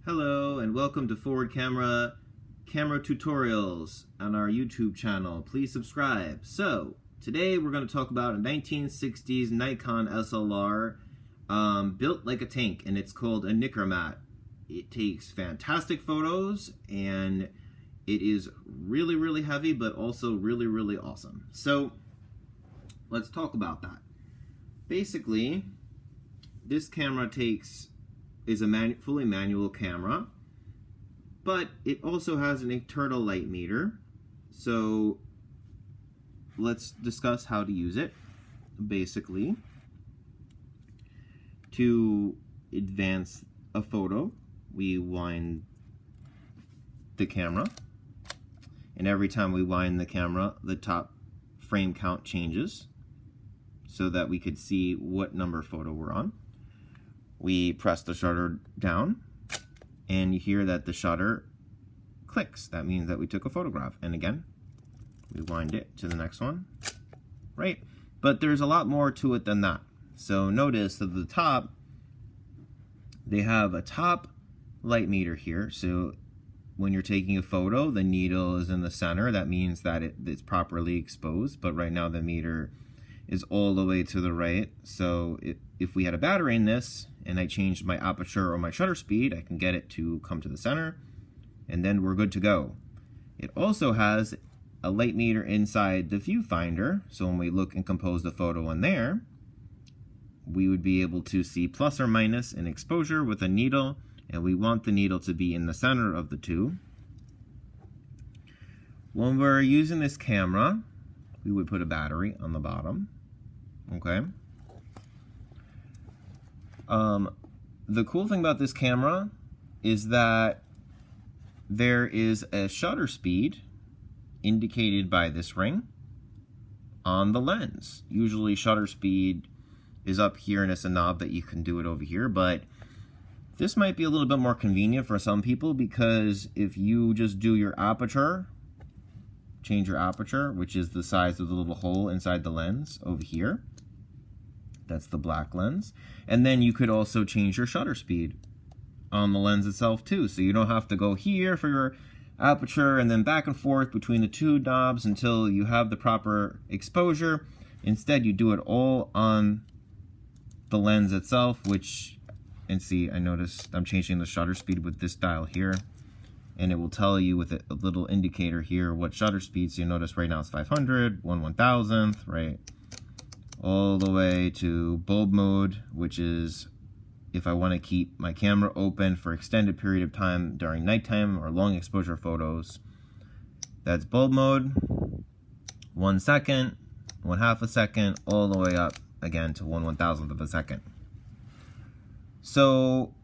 Hello and welcome to Forward Camera tutorials on our YouTube channel. Please subscribe. So today we're going to talk about a 1960s Nikon SLR built like a tank, and it's called a Nikkormat. It takes fantastic photos and it is really heavy, but also really awesome. So let's talk about that. Basically, this camera is a fully manual camera, but it also has an internal light meter. So let's discuss how to use it. Basically, to advance a photo, we wind the camera, and every time we wind the camera, the top frame count changes so that we could see what number photo we're on. We press the shutter down and you hear that the shutter clicks. That means that we took a photograph. And again, we wind it to the next one, right? But there's a lot more to it than that. So notice at the top, they have a top light meter here. So when you're taking a photo, the needle is in the center. That means that it's properly exposed. But right now the meter is all the way to the right. So if we had a battery in this and I changed my aperture or my shutter speed, I can get it to come to the center, and then we're good to go. It also has a light meter inside the viewfinder, so when we look and compose the photo in there, we would be able to see plus or minus in exposure with a needle, and we want the needle to be in the center of the two. When we're using this camera, we would put a battery on the bottom. Okay. The cool thing about this camera is that there is a shutter speed indicated by this ring on the lens. Usually shutter speed is up here and it's a knob that you can do it over here, but this might be a little bit more convenient for some people, because if you just do your aperture, change your aperture, which is the size of the little hole inside the lens over here. That's the black lens. And then you could also change your shutter speed on the lens itself too. So you don't have to go here for your aperture and then back and forth between the two knobs until you have the proper exposure. Instead, you do it all on the lens itself, and see, I noticed I'm changing the shutter speed with this dial here, and it will tell you with a little indicator here what shutter speed. So you notice right now it's 500, 1/1000th, right? All the way to bulb mode, which is if I want to keep my camera open for extended period of time during nighttime or long exposure photos. That's bulb mode, 1 second, 1/2 a second, all the way up again to 1/1000th of a second. So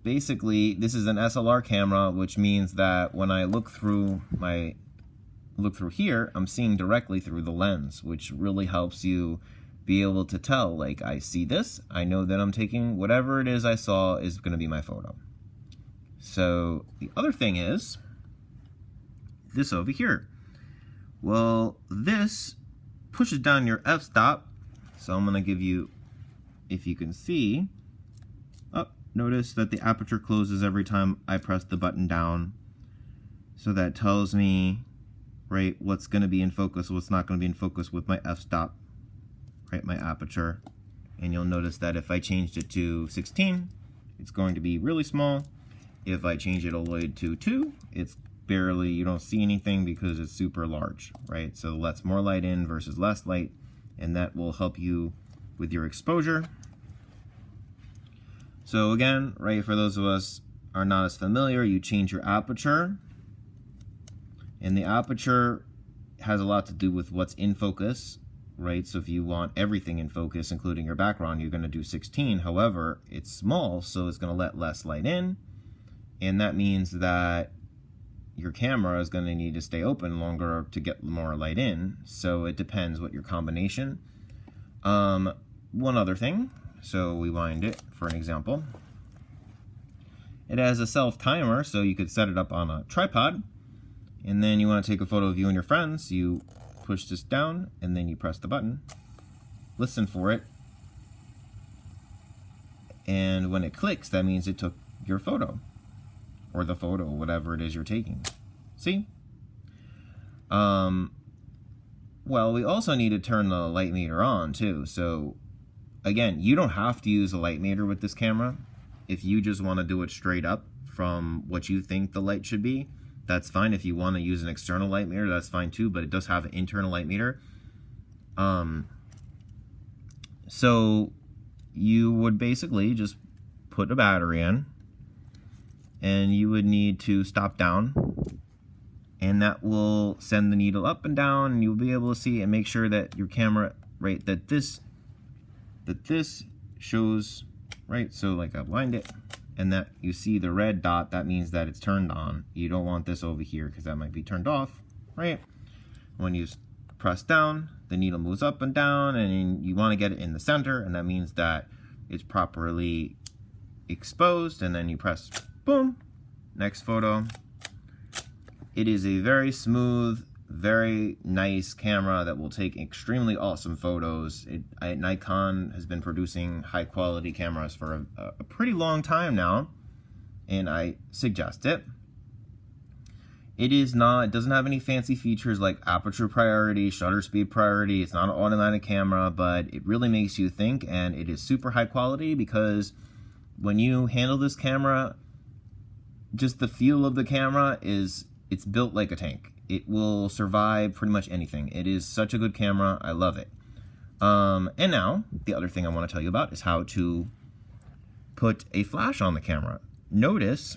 basically, this is an SLR camera, which means that when I look through here, I'm seeing directly through the lens, which really helps you be able to tell, like, I see this, I know that I'm taking whatever it is I saw is going to be my photo. So the other thing is this over here. Well, this pushes down your f-stop. So I'm going to give you, if you can see, notice that the aperture closes every time I press the button down. So that tells me, right, what's going to be in focus, what's not going to be in focus with my f-stop, right, my aperture. And you'll notice that if I changed it to 16, it's going to be really small. If I change it all the way to 2, it's barely, you don't see anything because it's super large, right? So it lets more light in versus less light, and that will help you with your exposure. So again, right, for those of us are not as familiar, you change your aperture, and the aperture has a lot to do with what's in focus, right? So if you want everything in focus, including your background, you're going to do 16. However, it's small, so it's going to let less light in, and that means that your camera is going to need to stay open longer to get more light in. So it depends what your combination. One other thing, so we wind it for an example. It has a self timer, so you could set it up on a tripod, and then you want to take a photo of you and your friends. You push this down and then you press the button, listen for it, and when it clicks, that means it took your photo, or the photo, whatever it is you're taking. See? Well, we also need to turn the light meter on too. So again, you don't have to use a light meter with this camera. If you just want to do it straight up from what you think the light should be, that's fine. If you want to use an external light meter, that's fine too, but it does have an internal light meter. So you would basically just put a battery in, and you would need to stop down, and that will send the needle up and down, and you'll be able to see and make sure that your camera, right, that this shows, right, so like I blind it, and that you see the red dot, that means that it's turned on. You don't want this over here because that might be turned off, right? When you press down, the needle moves up and down, and you want to get it in the center, and that means that it's properly exposed, and then you press boom, next photo. It is a very smooth, very nice camera that will take extremely awesome photos. Nikon has been producing high quality cameras for a pretty long time now, and I suggest it. It doesn't have any fancy features like aperture priority, shutter speed priority. It's not an automatic camera, but it really makes you think, and it is super high quality because when you handle this camera, just the feel of the camera it's built like a tank. It will survive pretty much anything. It is such a good camera. I love it. And now, the other thing I want to tell you about is how to put a flash on the camera. Notice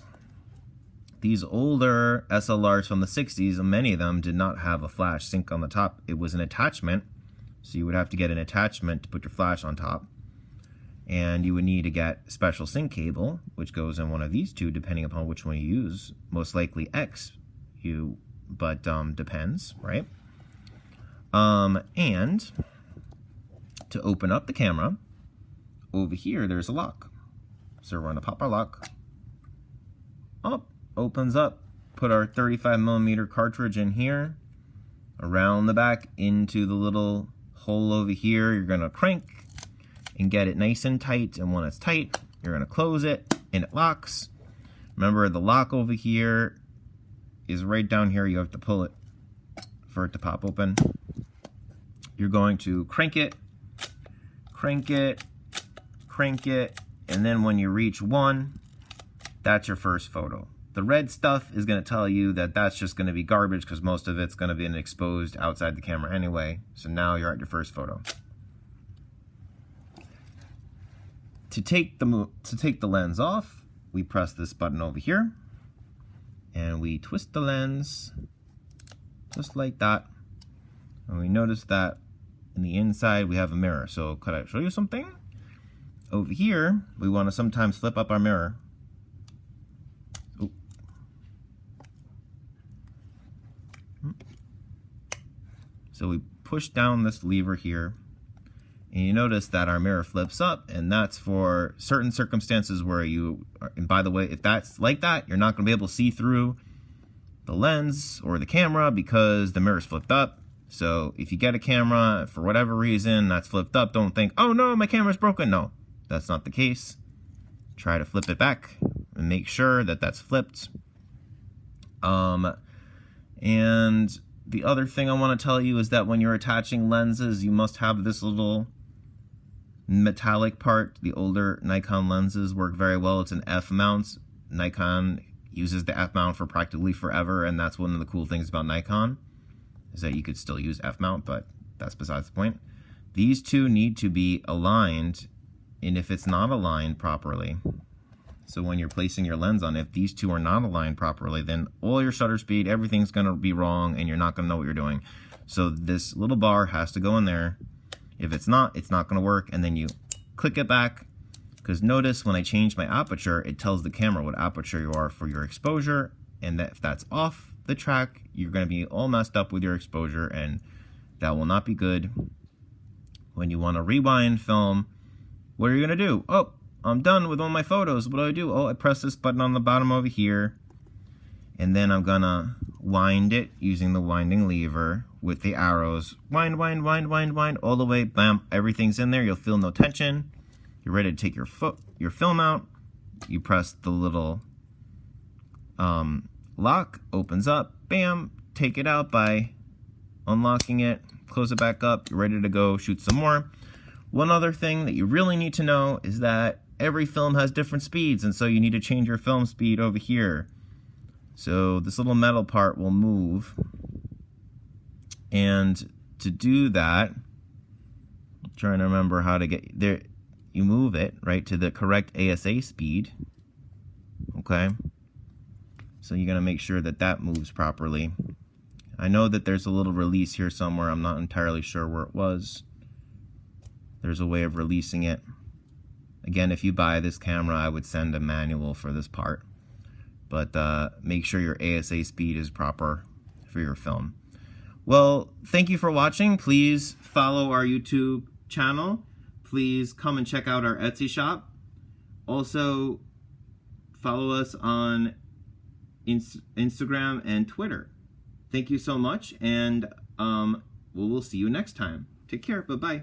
these older SLRs from the 60s, many of them did not have a flash sync on the top. It was an attachment, so you would have to get an attachment to put your flash on top. And you would need to get a special sync cable, which goes in one of these two, depending upon which one you use. Most likely X, but depends, right? And to open up the camera, over here there's a lock. So we're gonna pop our lock. Up, opens up. Put our 35mm cartridge in here, around the back into the little hole over here. You're gonna crank and get it nice and tight, and when it's tight, you're gonna close it and it locks. Remember, the lock over here is right down here. You have to pull it for it to pop open. You're going to crank it, crank it, crank it, and then when you reach 1, that's your first photo. The red stuff is going to tell you that that's just going to be garbage because most of it's going to be exposed outside the camera anyway. So now you're at your first photo. To take the lens off, we press this button over here, and we twist the lens just like that. And we notice that in the inside we have a mirror. So could I show you something? Over here, we want to sometimes flip up our mirror. Ooh. So we push down this lever here, and you notice that our mirror flips up, and that's for certain circumstances where and by the way, if that's like that, you're not going to be able to see through the lens or the camera because the mirror's flipped up. So if you get a camera for whatever reason that's flipped up, don't think, oh no, my camera's broken. No, that's not the case. Try to flip it back and make sure that that's flipped. And the other thing I want to tell you is that when you're attaching lenses, you must have this little metallic part. The older Nikon lenses work very well. It's an F mount. Nikon uses the F mount for practically forever, and that's one of the cool things about Nikon, is that you could still use F mount, but that's besides the point. These two need to be aligned, and if it's not aligned properly, so when you're placing your lens on, if these two are not aligned properly, then all your shutter speed, everything's going to be wrong, and you're not going to know what you're doing. So this little bar has to go in there. If it's not going to work, and then you click it back, because notice when I change my aperture, it tells the camera what aperture you are for your exposure, and that if that's off the track, you're going to be all messed up with your exposure, and that will not be good. When you want to rewind film, what are you going to do? Oh, I'm done with all my photos. What do? Oh, I press this button on the bottom over here, and then I'm going to wind it using the winding lever with the arrows. Wind, wind, wind, wind, wind, all the way, bam, everything's in there. You'll feel no tension. You're ready to take your film out. you press the little lock, opens up, bam, take it out by unlocking it, close it back up, you're ready to go shoot some more. One other thing that you really need to know is that every film has different speeds, and so you need to change your film speed over here. So this little metal part will move, and to do that, I'm trying to remember how to get there. You move it right to the correct ASA speed. Okay, so you're gonna make sure that that moves properly. I know that there's a little release here somewhere. I'm not entirely sure where it was. There's a way of releasing it. Again, if you buy this camera, I would send a manual for this part. But make sure your ASA speed is proper for your film. Well, thank you for watching. Please follow our YouTube channel. Please come and check out our Etsy shop. Also, follow us on Instagram and Twitter. Thank you so much, and we'll see you next time. Take care. Bye-bye.